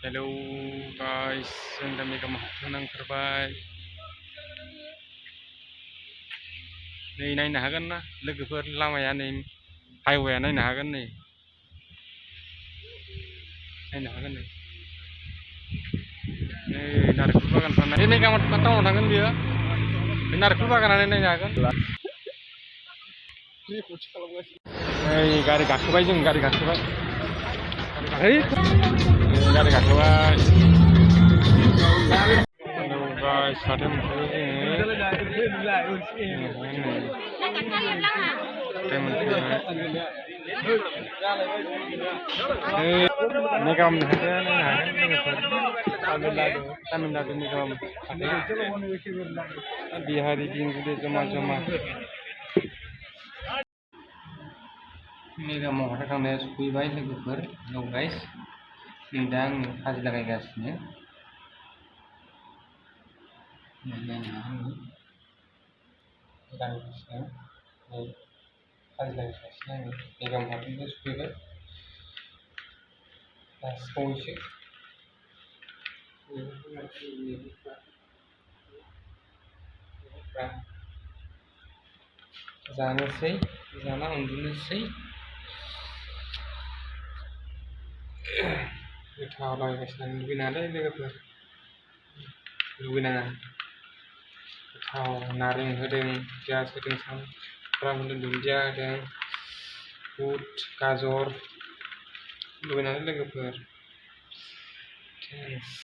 Hello guys, जों दा mega मार्टआव नांथारबाय। नै नायनो हागोन ना लोगोफोर, लामाया नै हाइवेआ नायनो हागोन, नै नायनो हागोन नै नारेंखल बागानफ्रा बे मेगा मार्ट टाउनाव थांगोन बियो। बे नारेंखल बागानानो नायनो हागोन। नै गारि गाखोबाय, जों गारि गाखोबाय, गारि गाखोबाय। हेलौ गाइस, हाथायाव मोनफैबाय मेगा मार्ट हाथाया नायनो हागोन लोगोफोर। तामिलनाडु मेगा मार्ट हाथाया बिहारि बेंगलि जमा जमा। मेगा मार्टआव थांनाया सफैबाय लोगोफोर। हेलौ गाइस, नै दा आं हाजि लागायगासिनो। मेगा मार्टनिफ्राय सफैबाय दासबावैसो। जानोसै, जाना उन्दुनोसै। गोथाव लागायगासिनो लुगैनाङालै लोगोफोर, लुगैनाङा। गोथाव नारें होदों, पियाज होदों, सामब्राम होदों, दुन्दिया होदों, बुट गाजर, लुगैनाङालै लोगोफोर।